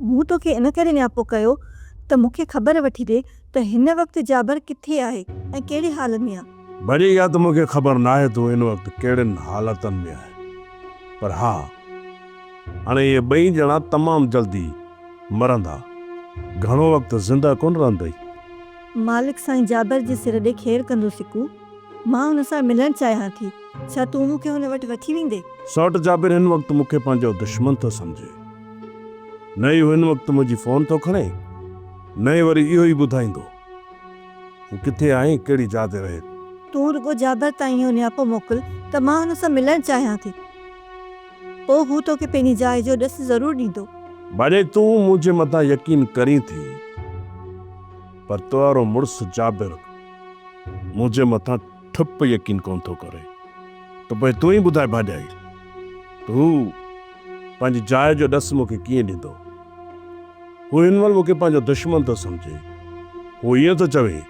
मूं तोखे इन करे न्यापो कयो त मूंखे ख़बर वठी ॾे त हिन वक़्तु जाबर किथे आहे ऐं कहिड़े हाल में आहे। भॼी या त मूंखे ख़बर न आहे तूं हिन वक़्तु कहिड़नि हालतनि में आहे, पर हा हाणे इहे ॿई ॼणा तमामु जल्दी मरंदा, घणो वक़्तु ज़िंदा कोन रहंदई। मालिक साईं जाबर जे सिर ॾे ख़ैरु कंदो सिकू, मां हुन सां मिलणु चाहियां थी, छा तूं मूंखे हुन वटि वठी वेंदे? सौट जाबिर हिन वक़्तु मूंखे पंहिंजो दुश्मन थो सम्झे, न ई हिन वक़्तु मुंहिंजी फ़ोन थो खणे, न ई वरी इहो ई ॿुधाईंदो हू किथे आहे, कहिड़ी जाइ ते रहे। तूं रुगो जाबर ताईं इहो न्यापो मोकिल त मां हुन सां मिलणु चाहियां थी, पोइ हू तोखे पंहिंजी जाइ जो ॾस ज़रूरु ॾींदो। भॼे तूं मुंहिंजे मथां यकीन करीं थी, पर तुंहिंजो मुड़ुसु जाबिर मुंहिंजे मथां ठुप यकीन कोन थो करे, त पोइ तूं ई ॿुधाए भाॼाई तूं पंहिंजी जाइ जो ॾस मूंखे कीअं ॾींदो? हू हिन महिल मूंखे पंहिंजो दुश्मन थो सम्झे, हू ईअं थो चवे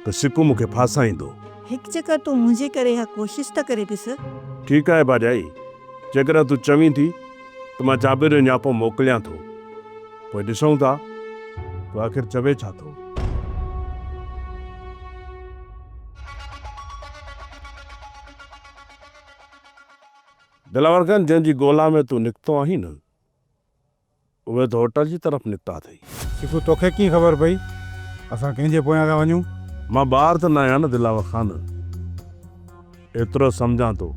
त सिकू मूंखे फासाईंदो। हिकु चकर तूं मुंहिंजे करे इहा कोशिशि त करे ॾिस। ठीकु आहे भाॼाई, जेकर तूं चवीं थी त मां जाबिर जो न्यापो मोकिलियां थो, पोइ ॾिसूं था तूं आख़िर चवे छा थो। दिलावर खान, जंहिंजी ॻोल्हा में तूं निकितो आहीं न, उहे त होटल जी तरफ़ निकिता अथई। सिकू तोखे कीअं ख़बर पई असां कंहिंजे पोयां था वञूं? मां ॿार त न आहियां न दिलावर खान, एतिरो सम्झां थो,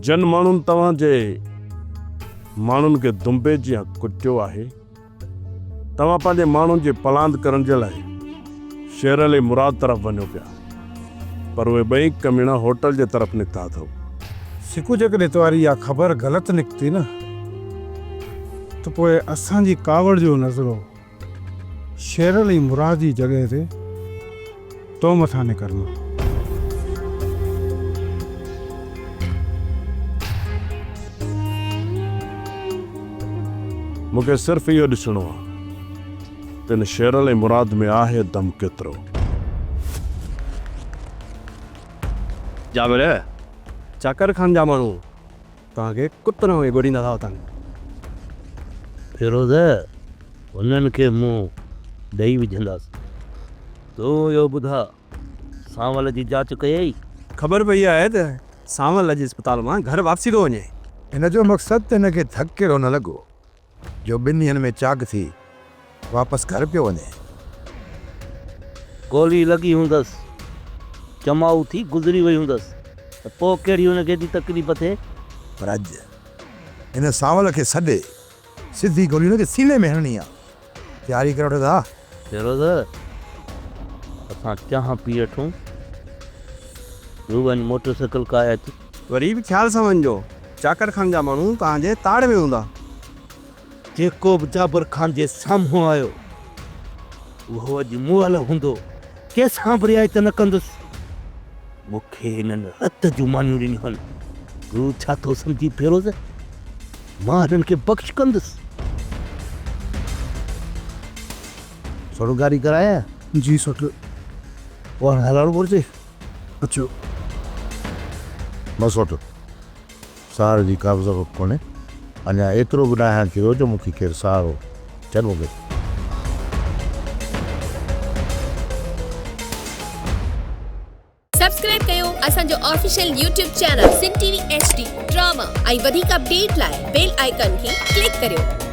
जन माण्हुनि तव्हांजे माण्हुनि खे दुंबे जीअं कुटियो आहे, तव्हां पंहिंजे माण्हुनि जे पलांद करण जे लाइ शेर अली मुराद तरफ़ वञो पिया, पर उहे ॿई कमीणा होटल जे तरफ़ निकिता अथव। सिकू जेकॾहिं तुम्हारी इहा ख़बर ग़लति निकिती न, त पोइ असांजी कावड़ जो नज़रो शेर अली मुराद जी जॻह ते तो मथां निकिरंदो। मूंखे सिर्फ़ु इहो ॾिसणो आहे त हिन शेर अली मुराद में आहे दम केतिरो। जाबिर, चाकर खान जा माण्हू तव्हांखे कुतरो ॻोल्हींदा था वञनि। फिरोज़, हुननि खे मूं ॾेई विझंदासीं। तूं इहो ॿुधा, सांवल जी जांच कयई? ख़बर पई आहे त सांवल अॼु अस्पताल मां घर वापसी थो वञे। हिन जो मक़सदु त हिनखे थक कहिड़ो न लॻो जो 2 ॾींहंनि में चाक थी वापसि घर पियो वञे। गोली लॻी हूंदसि, चमाऊ थी गुज़री वई हूंदसि, त पोइ कहिड़ी हुनखे एॾी तकलीफ़ थिए? पर अॼु हिन सांवल खे सॾे सिधी गोली हुनखे सीने में हणणी आहे। तयारी करे वठो था। फिरोज़, असां चाह पी वठूं, तूं वञ मोटरसाइकिल काए अच। वरी बि ख़्याल सां वञिजो, चाकर खान जा माण्हू तव्हांजे ताड़ में हूंदा। जेको बि जाबिर खान जे साम्हूं आयो उहो अॼु मूं हल हूंदो, कंहिंसां बि रिआयत न कंदुसि। मूंखे हिननि रत जूं मानियूं ॾिनियूं आहिनि, तूं छा थो सम्झी फिरोज़? मां हिननि खे बख़्श कंदुसि। थोरो गाड़ी कराया? जी सुठ। और हलणु घुरिजे। अचो बसि वठो, सहारे जी का बि ज़रूरत कोन्हे। अञा एतिरो बि न आहियां थियो जो मूंखे केरु सहारो चङो घटि। सब्सक्राइब कयो असांजो official YouTube channel Sindh TV HD drama ऐं वधीक अपडेट लाइ बेल आइकन खे क्लिक करियो।